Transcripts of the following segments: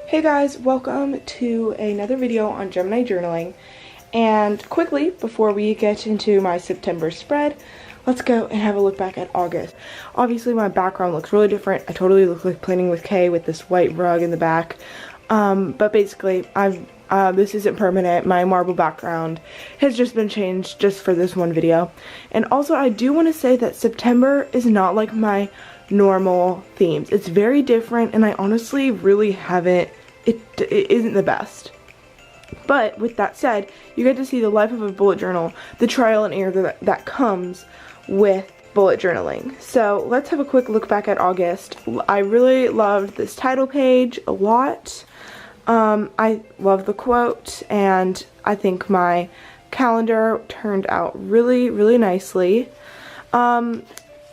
Hey guys, welcome to another video on Gemini journaling. And quickly, before we get into my September spread, let's go and have a look back at August. Obviously my background looks really different. I totally look like Planning with Kay with this white rug in the back. But basically, this isn't permanent. My marble background has just been changed just for this one video. And also I do want to say that September is not like my normal themes. It's very different, and I honestly really haven't, it isn't the best. But with that said, you get to see the life of a bullet journal, the trial and error that comes with bullet journaling. So let's have a quick look back at August. I really loved this title page a lot. I love the quote, and I think my calendar turned out really, really nicely.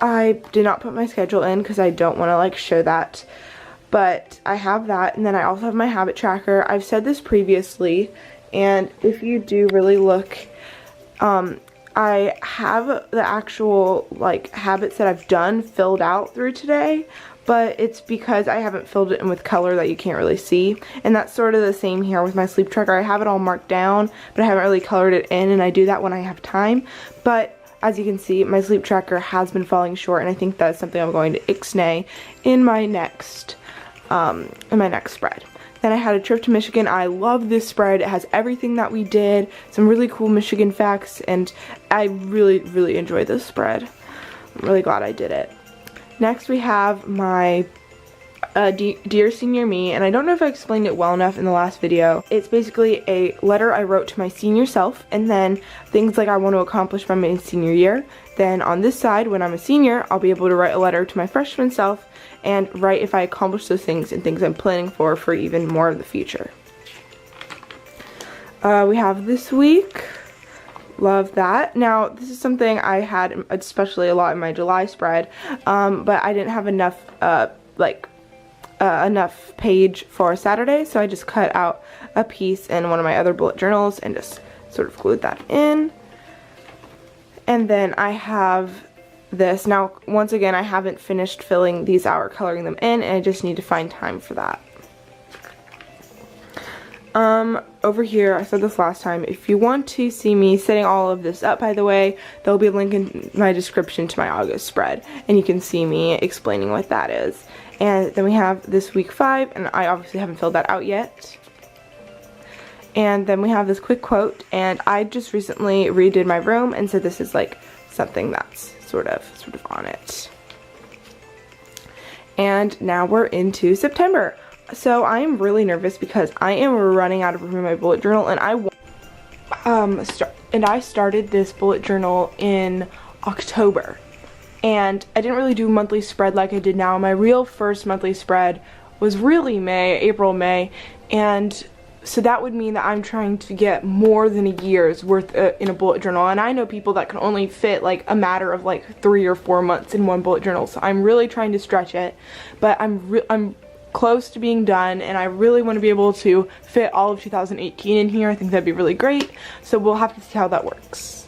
I did not put my schedule in because I don't want to like show that, but I have that, and then I also have my habit tracker. I've said this previously, and if you do really look, I have the actual like habits that I've done filled out through today, but it's because I haven't filled it in with color that you can't really see. And that's sort of the same here with my sleep tracker. I have it all marked down, but I haven't really colored it in, and I do that when I have time. But as you can see, my sleep tracker has been falling short, and I think that's something I'm going to ixnay in my next spread. Then I had a trip to Michigan. I love this spread. It has everything that we did, some really cool Michigan facts, and I really, really enjoyed this spread. I'm really glad I did it. Next we have my Dear Senior Me, and I don't know if I explained it well enough in the last video. It's basically a letter I wrote to my senior self, and then things like I want to accomplish by my senior year. Then on this side, when I'm a senior, I'll be able to write a letter to my freshman self and write if I accomplish those things and things I'm planning for even more of the future. We have this week. Love that. Now, this is something I had especially a lot in my July spread, but I didn't have enough enough page for Saturday, so I just cut out a piece in one of my other bullet journals and just sort of glued that in. And then I have this. Now, once again, I haven't finished filling these out or coloring them in, and I just need to find time for that. Over here, I said this last time, if you want to see me setting all of this up, by the way, there'll be a link in my description to my August spread, and you can see me explaining what that is. And then we have this week 5, and I obviously haven't filled that out yet. And then we have this quick quote, and I just recently redid my room, and so this is like something that's sort of on it. And now we're into September. So I am really nervous because I am running out of room in my bullet journal, and I started this bullet journal in October. And I didn't really do a monthly spread like I did now. My real first monthly spread was really April, May, and so that would mean that I'm trying to get more than a year's worth in a bullet journal. And I know people that can only fit like a matter of like 3 or 4 months in one bullet journal. So I'm really trying to stretch it, but I'm close to being done, and I really want to be able to fit all of 2018 in here. I think that'd be really great. So we'll have to see how that works.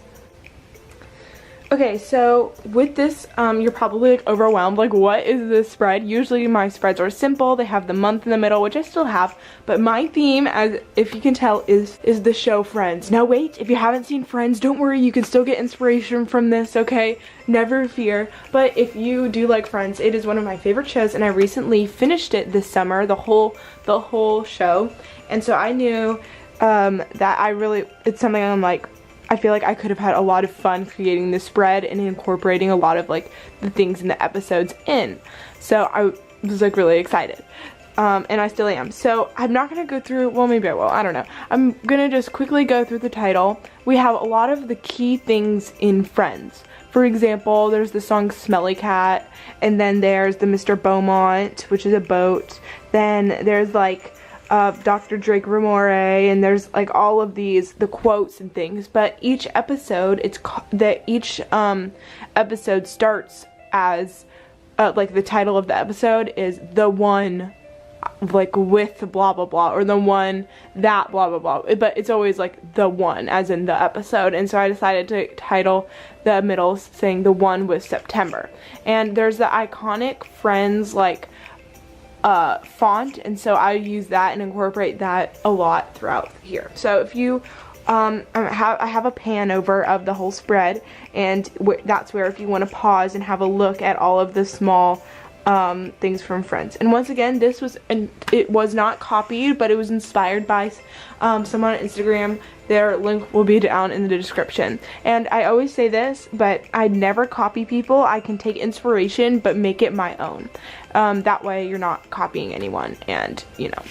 Okay, so with this, you're probably like overwhelmed, like what is this spread? Usually my spreads are simple, they have the month in the middle, which I still have, but my theme, as if you can tell, is the show Friends. Now wait, if you haven't seen Friends, don't worry, you can still get inspiration from this, okay? Never fear. But if you do like Friends, it is one of my favorite shows, and I recently finished it this summer, the whole show, and so I knew that it's something I'm like, I feel like I could have had a lot of fun creating this spread and incorporating a lot of like the things in the episodes in. So I was like really excited. And I still am. So I'm not going to go through, well maybe I will, I don't know. I'm going to just quickly go through the title. We have a lot of the key things in Friends. For example, there's the song Smelly Cat, and then there's the Mr. Beaumont, which is a boat. Then there's like Dr. Drake Ramore, and there's like all of the quotes and things, but each episode, each episode starts as like the title of the episode is the one like with blah blah blah, or the one that blah blah blah, but it's always like the one as in the episode. And so I decided to title the middle saying the one with September. And there's the iconic Friends like font, and so I use that and incorporate that a lot throughout here. So if you I have a pan over of the whole spread, and that's where if you want to pause and have a look at all of the small things from Friends. And once again, it was not copied, but it was inspired by someone on Instagram. Their link will be down in the description. And I always say this, but I never copy people. I can take inspiration but make it my own. That way you're not copying anyone, and you know.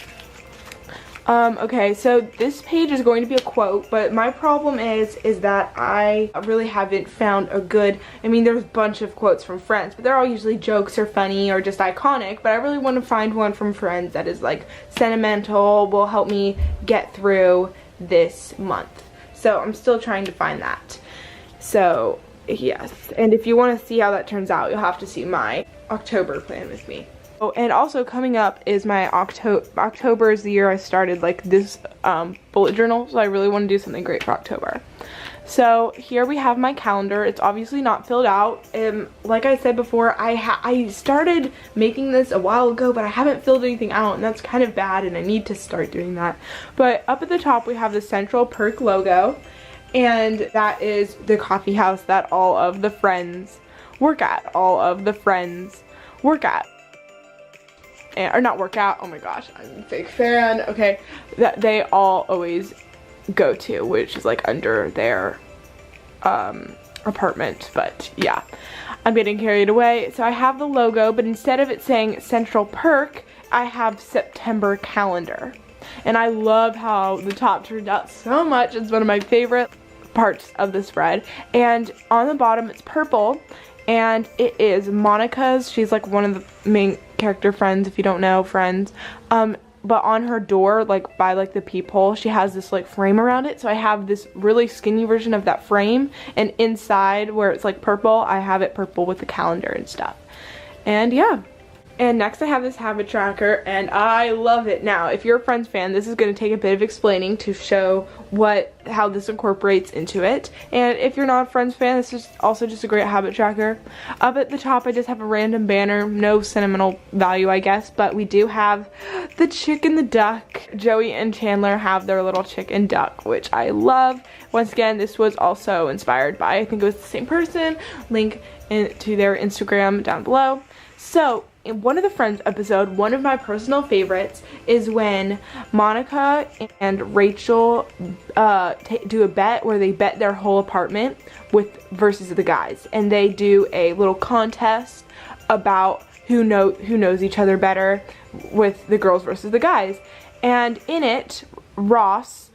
Okay, so this page is going to be a quote, but my problem is that I really haven't found a good, I mean, there's a bunch of quotes from Friends, but they're all usually jokes or funny or just iconic, but I really want to find one from Friends that is like sentimental, will help me get through this month. So I'm still trying to find that. So yes, and if you want to see how that turns out, you'll have to see my October plan with me. Oh, and also coming up is my October is the year I started like this bullet journal, so I really want to do something great for October. So here we have my calendar. It's obviously not filled out. Like I said before, I started making this a while ago, but I haven't filled anything out, and that's kind of bad, and I need to start doing that. But up at the top we have the Central Perk logo, and that is the coffee house that all of the friends work at. Or not work out, oh my gosh, I'm a big fan, okay, that they all always go to, which is like under their apartment. But yeah, I'm getting carried away. So I have the logo, but instead of it saying Central Perk, I have September calendar, and I love how the top turned out so much. It's one of my favorite parts of the spread. And on the bottom it's purple, and it is Monica's. She's like one of the main character Friends, if you don't know Friends. But on her door, like by like the peephole, she has this like frame around it. So I have this really skinny version of that frame, and inside where it's like purple, I have it purple with the calendar and stuff. And yeah. And next I have this habit tracker, and I love it. Now, if you're a Friends fan, this is going to take a bit of explaining to show how this incorporates into it. And if you're not a Friends fan, this is also just a great habit tracker. Up at the top, I just have a random banner, no sentimental value, I guess, but we do have the chick and the duck. Joey and Chandler have their little chick and duck, which I love. Once again, this was also inspired by, I think it was the same person. Link to their Instagram down below. So, in one of the Friends episode, one of my personal favorites is when Monica and Rachel do a bet where they bet their whole apartment versus the guys, and they do a little contest about who knows each other better with the girls versus the guys. And in it, Ross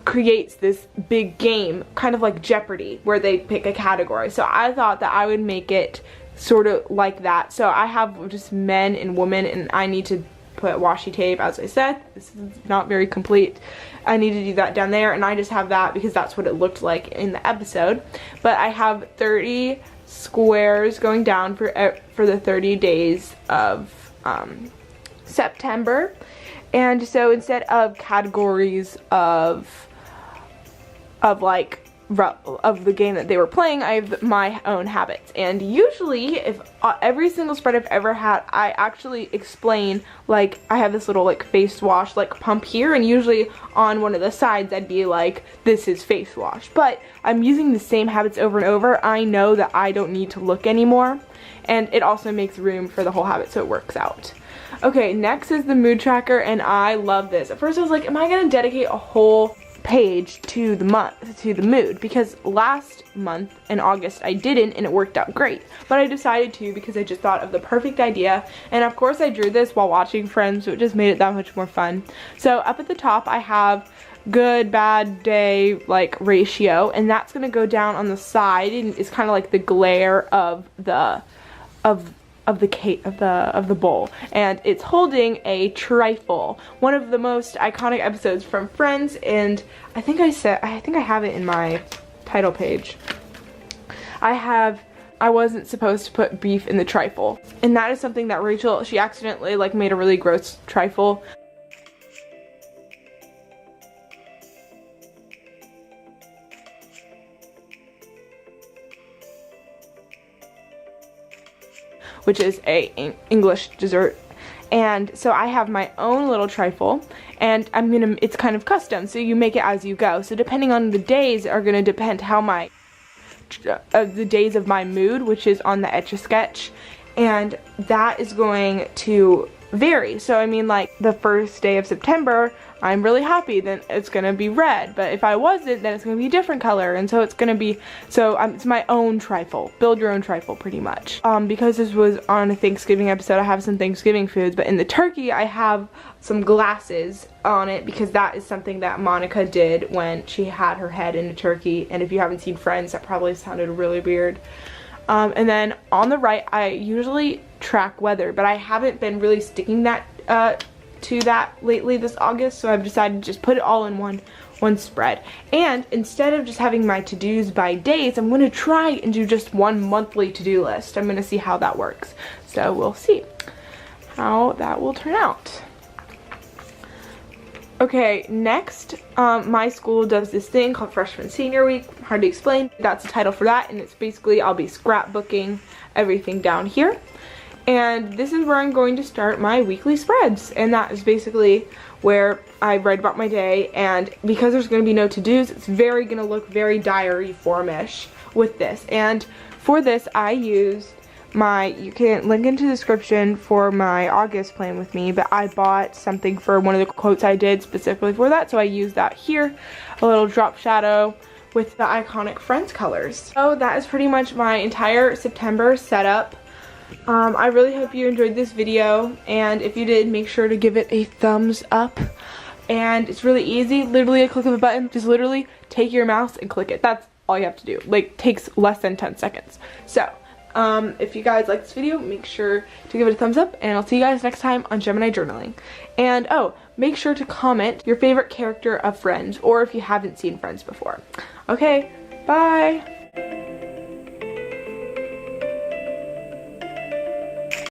creates this big game, kind of like Jeopardy, where they pick a category. So I thought that I would make it sort of like that. So I have just men and women, and I need to put washi tape, as I said. This is not very complete. I need to do that down there, and I just have that because that's what it looked like in the episode. But I have 30 squares going down for the 30 days of September. And so instead of categories of the game that they were playing, I have my own habits. And usually, if every single spread I've ever had, I actually explain, like, I have this little like face wash like pump here, and usually on one of the sides I'd be like, this is face wash. But I'm using the same habits over and over. I know that I don't need to look anymore, and it also makes room for the whole habit, so it works out. Okay, next is the mood tracker, and I love this. At first I was like, am I gonna dedicate a whole page to the mood, because last month in August I didn't, and it worked out great. But I decided to because I just thought of the perfect idea, and of course I drew this while watching Friends, so it just made it that much more fun. So up at the top I have good bad day like ratio, and that's gonna go down on the side, and it's kind of like the glare of the bowl, and it's holding a trifle, one of the most iconic episodes from Friends. And I think I have it in my title page. I wasn't supposed to put beef in the trifle, and that is something that Rachel, she accidentally like made a really gross trifle. Which is a English dessert, And so I have my own little trifle, and it's kind of custom, so you make it as you go. So depending on the days are gonna depend how the days of my mood, which is on the Etch-a-Sketch, and that is going to vary. So I mean, like the first day of September, I'm really happy, then it's gonna be red, but if I wasn't, then it's gonna be a different color, and so it's gonna be, it's my own trifle. Build your own trifle, pretty much. Because this was on a Thanksgiving episode, I have some Thanksgiving foods, but in the turkey, I have some glasses on it, because that is something that Monica did when she had her head in a turkey, and if you haven't seen Friends, that probably sounded really weird. And then on the right, I usually track weather, but I haven't been really sticking that to that lately this August, so I've decided to just put it all in one spread. And instead of just having my to-dos by days, I'm going to try and do just one monthly to-do list. I'm going to see how that works. So we'll see how that will turn out. Okay, next, my school does this thing called Freshman Senior Week. Hard to explain. That's the title for that, and it's basically I'll be scrapbooking everything down here. And this is where I'm going to start my weekly spreads, and that is basically where I write about my day. And because there's going to be no to-dos, it's going to look very diary form-ish with this. And for this, I used you can link into the description for my August plan with me, but I bought something for one of the quotes I did specifically for that, so I used that here, a little drop shadow with the iconic Friends colors. So that is pretty much my entire September setup. I really hope you enjoyed this video, and if you did, make sure to give it a thumbs up. And it's really easy, literally a click of a button. Just literally take your mouse and click it. That's all you have to do. Like, takes less than 10 seconds. So if you guys like this video, make sure to give it a thumbs up, and I'll see you guys next time on Gemini Journaling. And make sure to comment your favorite character of Friends, or if you haven't seen Friends before. Okay, bye!